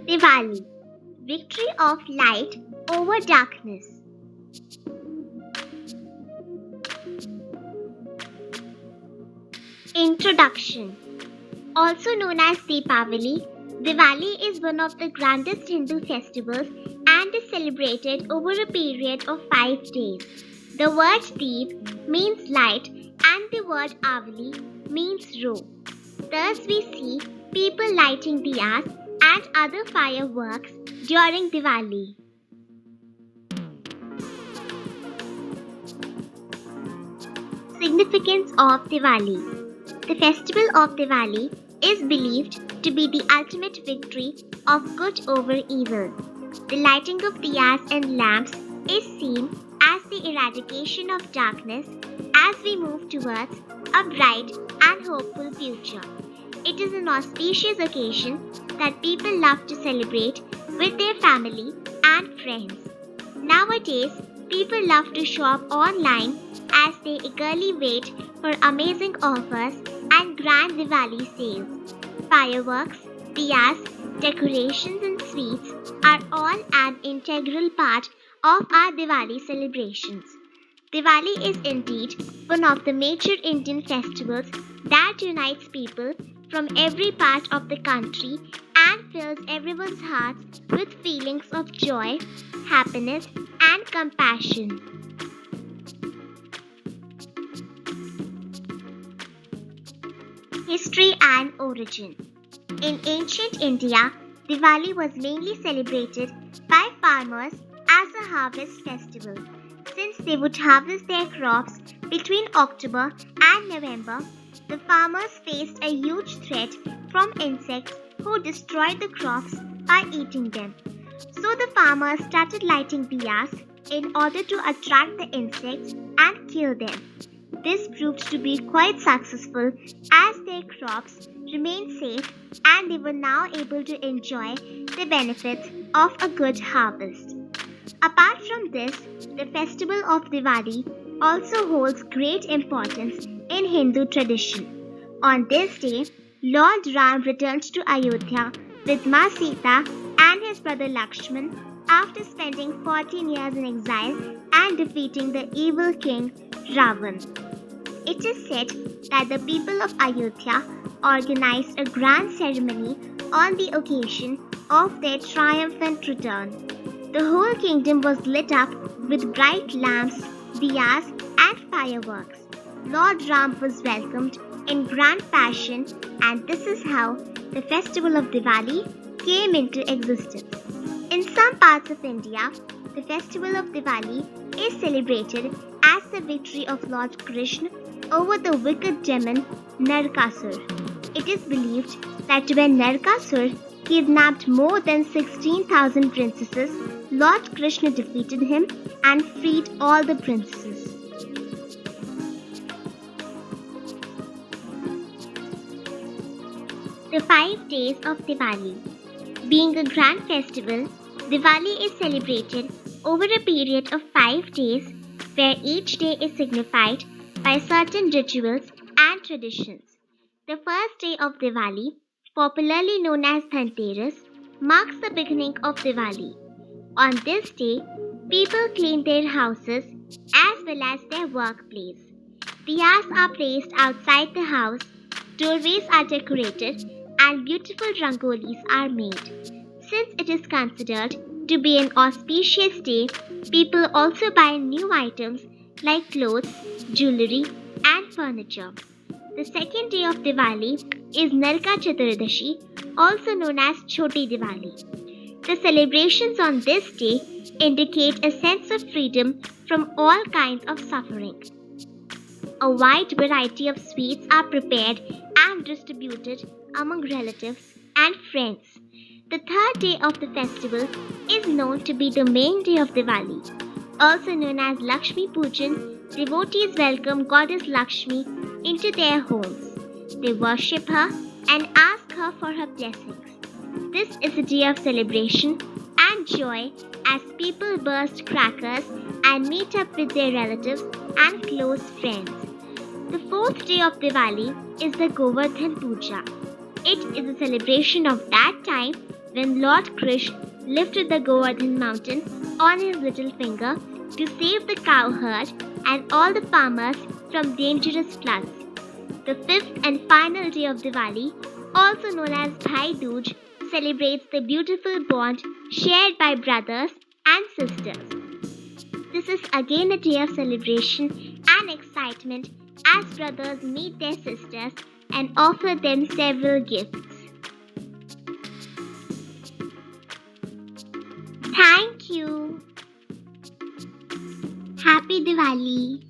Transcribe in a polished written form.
Diwali, victory of light over darkness. Introduction. Also known as Deepavali, Diwali is one of the grandest Hindu festivals and is celebrated over a period of 5 days. The word Deep means light and the word Avali means row. Thus we see people lighting diyas and other fireworks during Diwali. Significance of Diwali. The festival of Diwali is believed to be the ultimate victory of good over evil. The lighting of diyas and lamps is seen as the eradication of darkness as we move towards a bright and hopeful future. It is an auspicious occasion that people love to celebrate with their family and friends. Nowadays, people love to shop online as they eagerly wait for amazing offers and grand Diwali sales. Fireworks, diyas, decorations, and sweets are all an integral part of our Diwali celebrations. Diwali is indeed one of the major Indian festivals that unites people from every part of the country and fills everyone's hearts with feelings of joy, happiness, and compassion. History and origin. In ancient India, Diwali was mainly celebrated by farmers as a harvest festival. Since they would harvest their crops between October and November, the farmers faced a huge threat from insects who destroyed the crops by eating them. So the farmers started lighting diyas in order to attract the insects and kill them. This proved to be quite successful as their crops remained safe and they were now able to enjoy the benefits of a good harvest. Apart from this, the festival of Diwali also holds great importance in Hindu tradition. On this day, Lord Ram returned to Ayodhya with Ma Sita and his brother Lakshman after spending 14 years in exile and defeating the evil king Ravan. It is said that the people of Ayodhya organized a grand ceremony on the occasion of their triumphant return. The whole kingdom was lit up with bright lamps, diyas, and fireworks. Lord Ram was welcomed in grand fashion, and this is how the festival of Diwali came into existence. In some parts of India, the festival of Diwali is celebrated as the victory of Lord Krishna over the wicked demon Narkasur. It is believed that when Narkasur kidnapped more than 16,000 princesses, Lord Krishna defeated him and freed all the princesses. The 5 days of Diwali. Being a grand festival, Diwali is celebrated over a period of 5 days where each day is signified by certain rituals and traditions. The first day of Diwali, popularly known as Dhanteras, marks the beginning of Diwali. On this day, people clean their houses as well as their workplace. Diyas are placed outside the house, doorways are decorated, and beautiful rangolis are made. Since it is considered to be an auspicious day, people also buy new items like clothes, jewelry, and furniture. The second day of Diwali is Narka Chaturdashi, also known as Choti Diwali. The celebrations on this day indicate a sense of freedom from all kinds of suffering. A wide variety of sweets are prepared and distributed among relatives and friends. The third day of the festival is known to be the main day of Diwali. Also known as Lakshmi Pujan, devotees welcome Goddess Lakshmi into their homes. They worship her and ask her for her blessings. This is a day of celebration and joy as people burst crackers and meet up with their relatives and close friends. The fourth day of Diwali is the Govardhan Puja. It is a celebration of that time when Lord Krishna lifted the Govardhan mountain on his little finger to save the cow herd and all the farmers from dangerous floods. The fifth and final day of Diwali, also known as Bhai Dooj, celebrates the beautiful bond shared by brothers and sisters. This is again a day of celebration and excitement as brothers meet their sisters and offer them several gifts. Thank you. Happy Diwali.